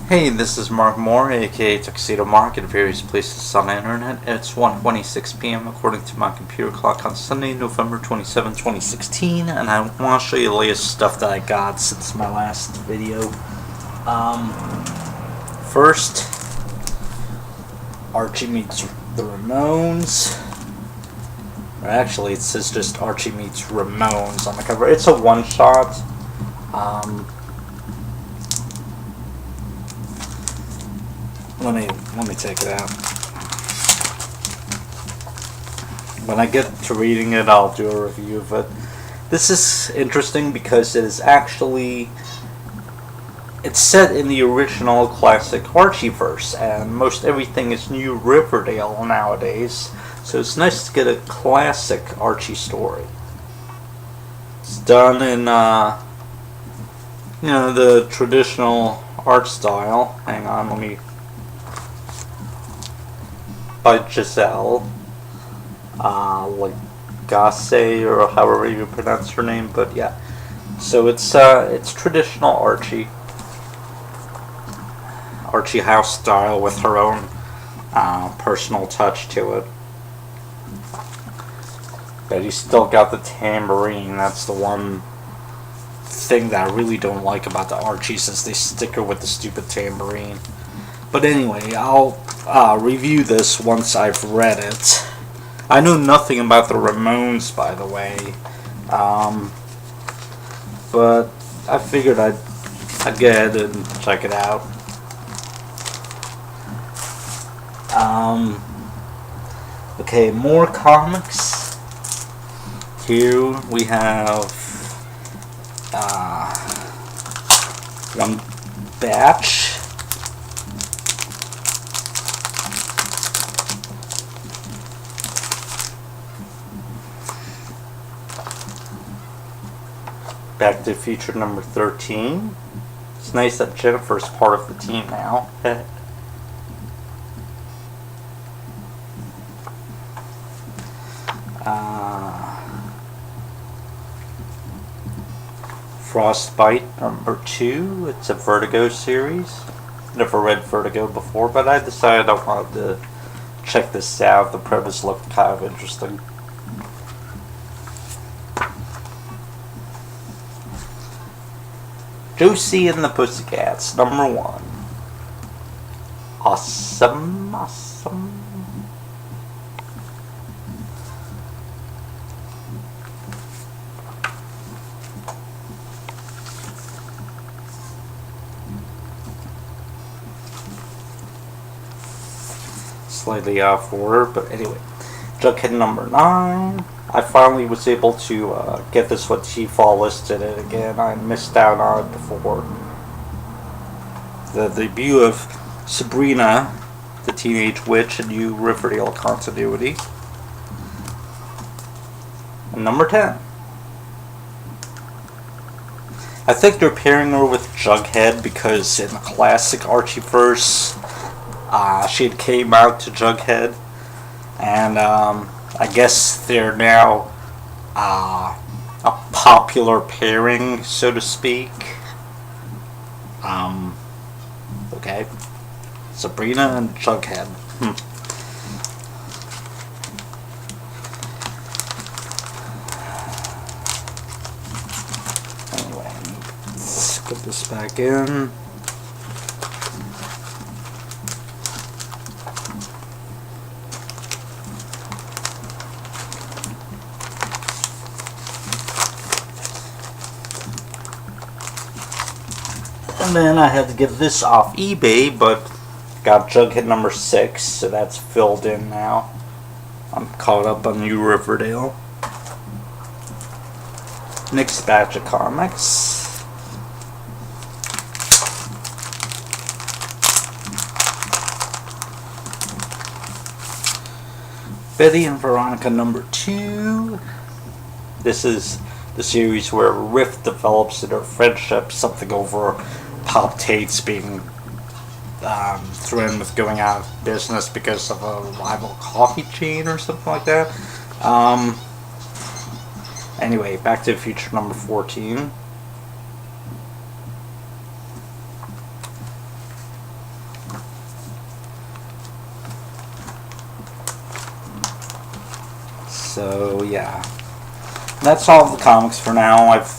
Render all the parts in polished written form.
Hey, this is Mark Moore, aka Tuxedo Mark, at various places on the internet. It's 1:26 p.m. according to my computer clock on Sunday, November 27, 2016, and I want to show you the latest stuff that I got since my last video. First, Archie meets the Ramones. Or actually, it says just Archie meets Ramones on the cover. It's a one-shot. Let me take it out. When I get to reading it, I'll do a review of it. This is interesting because it's set in the original classic Archieverse, and most everything is New Riverdale nowadays. So it's nice to get a classic Archie story. It's done in the traditional art style. Hang on, let me. By Giselle Lagasse, or however you pronounce her name, but yeah. So it's traditional Archie house style with her own personal touch to it. But he's still got the tambourine. That's the one thing that I really don't like about the Archies, is they stick her with the stupid tambourine. But anyway, I'll review this once I've read it. I know nothing about the Ramones, by the way, but I figured I'd go ahead and check it out. Okay, more comics. Here we have one batch. Back to the Future number 13. It's nice that Jennifer's part of the team now. Frostbite number 2. It's a Vertigo series. Never read Vertigo before, but I decided I wanted to check this out. The premise looked kind of interesting. Josie and the Pussycats, number 1. Awesome. Slightly off order, but anyway. Jughead number 9. I finally was able to get this when T-Fall listed it again. I missed out on it before. The debut of Sabrina, the Teenage Witch, in New Riverdale continuity. And number 10. I think they're pairing her with Jughead because in the classic Archieverse, she had came out to Jughead, and I guess they're now a popular pairing, so to speak. Okay. Sabrina and Jughead. Anyway, let's put this back in. And then I had to get this off eBay, but got Jughead number 6, so that's filled in now. I'm caught up on New Riverdale. Next batch of comics. Betty and Veronica number 2. This is the series where a rift develops in their friendship, something over Pop Tate's being threatened with going out of business because of a rival coffee chain or something like that. Anyway, Back to the Future number 14. So yeah, that's all the comics for now. I've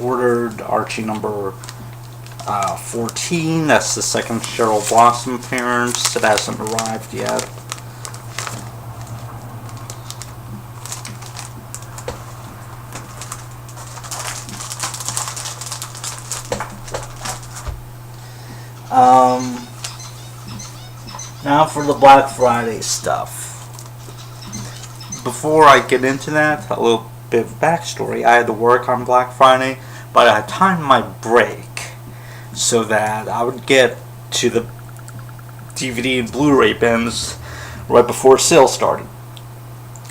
ordered Archie number 14. That's the second Cheryl Blossom appearance. It hasn't arrived yet. Now for the Black Friday stuff. Before I get into that, a little bit of backstory. I had to work on Black Friday, but I timed my break so that I would get to the DVD and Blu-ray bins right before sale started.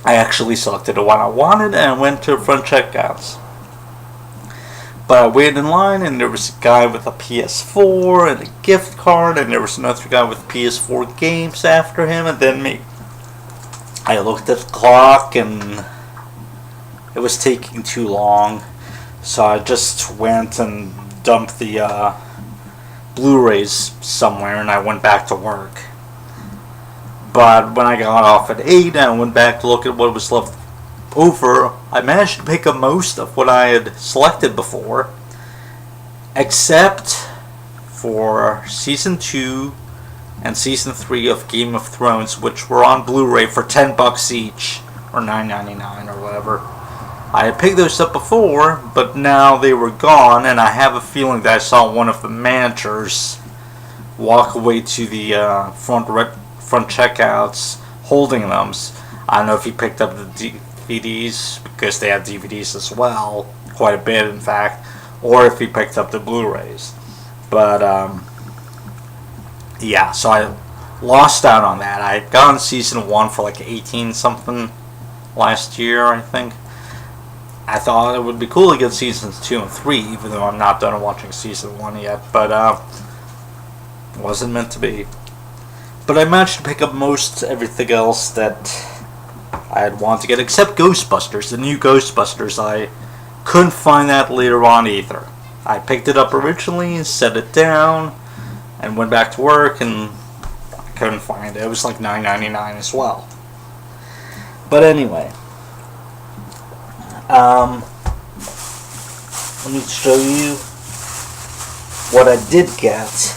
I actually selected the one I wanted and went to front checkouts. But I waited in line, and there was a guy with a PS4 and a gift card, and there was another guy with PS4 games after him, and then me. I looked at the clock, and it was taking too long, so I just went and dumped the Blu-rays somewhere, and I went back to work. But when I got off at 8 and I went back to look at what was left over, I managed to pick up most of what I had selected before, except for Season 2 and Season 3 of Game of Thrones, which were on Blu-ray for $10 each, or $9.99 or whatever. I had picked those up before, but now they were gone, and I have a feeling that I saw one of the managers walk away to the front checkouts holding them. I don't know if he picked up the DVDs, because they had DVDs as well, quite a bit in fact, or if he picked up the Blu-rays. But yeah, so I lost out on that. I had gotten Season 1 for like 18 something last year, I think. I thought it would be cool to get Seasons 2 and 3, even though I'm not done watching Season 1 yet, but wasn't meant to be. But I managed to pick up most everything else that I had wanted to get, except Ghostbusters, the new Ghostbusters. I couldn't find that later on either. I picked it up originally, set it down, and went back to work, and I couldn't find it. It was like $9.99 as well. But anyway, let me show you what I did get.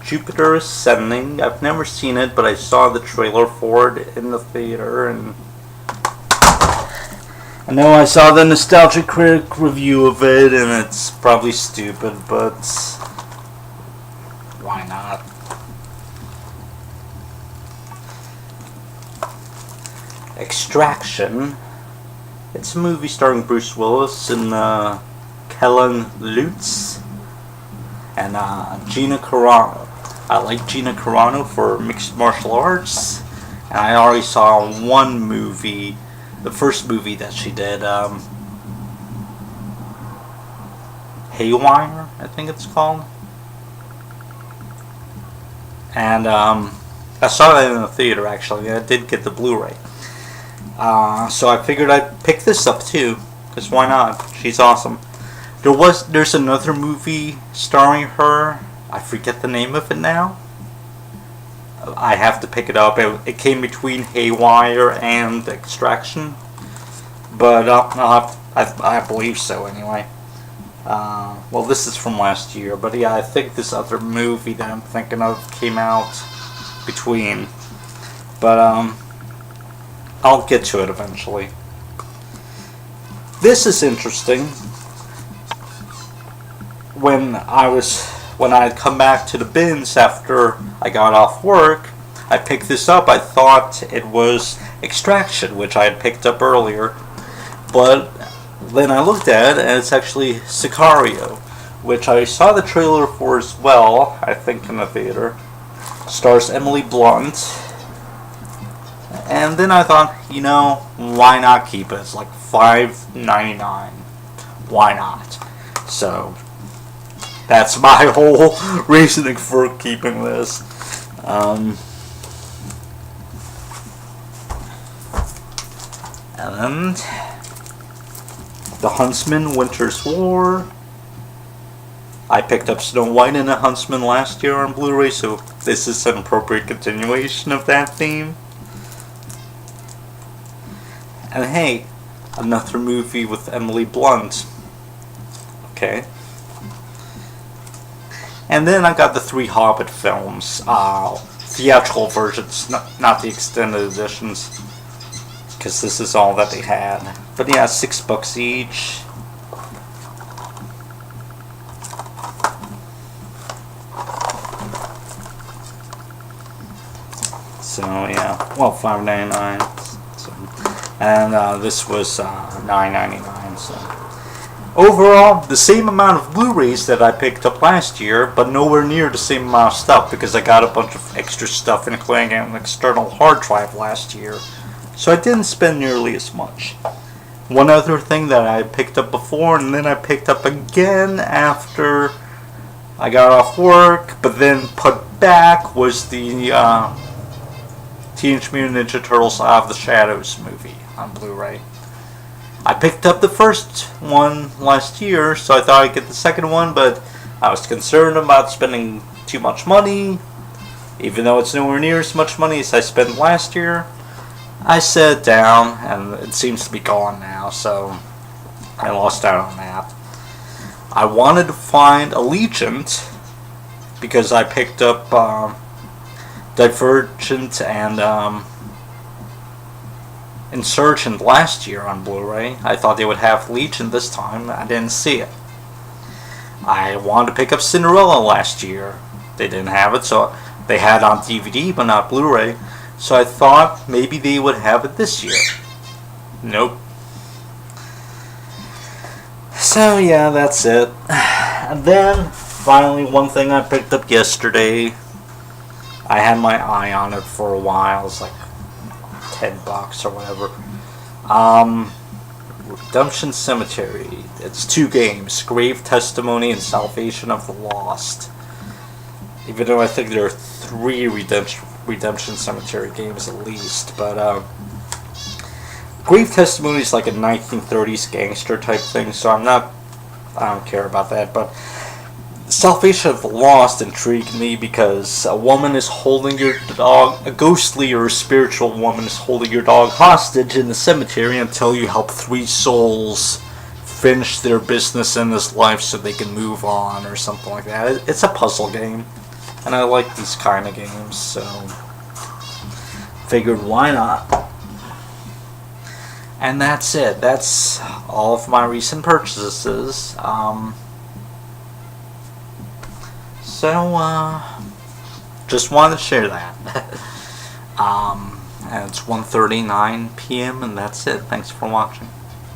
Jupiter Ascending. I've never seen it, but I saw the trailer for it in the theater, and I know I saw the Nostalgia Critic review of it, and it's probably stupid, but why not? Extraction. It's a movie starring Bruce Willis and Kellen Lutz and Gina Carano. I like Gina Carano for mixed martial arts, and I already saw one movie, the first movie that she did, Haywire, I think it's called. And I saw that in the theater, actually. I did get the Blu-ray. So I figured I'd pick this up too, because why not? She's awesome. There's another movie starring her. I forget the name of it now. I have to pick it up. It came between Haywire and Extraction, but I believe so anyway. Well, this is from last year, but yeah, I think this other movie that I'm thinking of came out between. But I'll get to it eventually. This is interesting. When I had come back to the bins after I got off work, I picked this up. I thought it was Extraction, which I had picked up earlier, but then I looked at it and it's actually Sicario, which I saw the trailer for as well, I think in the theater. Stars Emily Blunt, and then I thought, you know, why not keep it? It's like $5.99. Why not? So that's my whole reasoning for keeping this. And The Huntsman, Winter's War. I picked up Snow White and the Huntsman last year on Blu-ray, so this is an appropriate continuation of that theme. And hey, another movie with Emily Blunt. Okay. And then I got the 3 Hobbit films, theatrical versions, not the extended editions, because this is all that they had. But yeah, $6 each. So yeah, well, $5.99. So, and this was $9.99. So overall, the same amount of Blu-rays that I picked up last year, but nowhere near the same amount of stuff because I got a bunch of extra stuff, including an external hard drive last year. So I didn't spend nearly as much. One other thing that I picked up before, and then I picked up again after I got off work, but then put back, was the Teenage Mutant Ninja Turtles Out of the Shadows movie on Blu-ray. I picked up the first one last year, so I thought I'd get the second one, but I was concerned about spending too much money, even though it's nowhere near as much money as I spent last year. I set it down, and it seems to be gone now, so I lost out on that. I wanted to find Allegiant, because I picked up Divergent and Insurgent last year on Blu-ray. I thought they would have Legion this time. I didn't see it. I wanted to pick up Cinderella last year. They didn't have it, so they had it on DVD but not Blu-ray. So I thought maybe they would have it this year. Nope. So yeah, that's it. And then finally, one thing I picked up yesterday. I had my eye on it for a while. It's like $10 or whatever. Redemption Cemetery. It's 2 games: Grave Testimony and Salvation of the Lost. Even though I think there are 3 Redemption Cemetery games at least, but Grave Testimony is like a 1930s gangster type thing, so I don't care about that. But Salvation of the Lost intrigued me because a woman is holding your dog, a ghostly or a spiritual woman is holding your dog hostage in the cemetery until you help 3 souls finish their business in this life so they can move on or something like that. It's a puzzle game, and I like these kind of games, so figured why not. And that's it. That's all of my recent purchases. So, just wanted to share that. And it's 1:39 p.m. and that's it. Thanks for watching.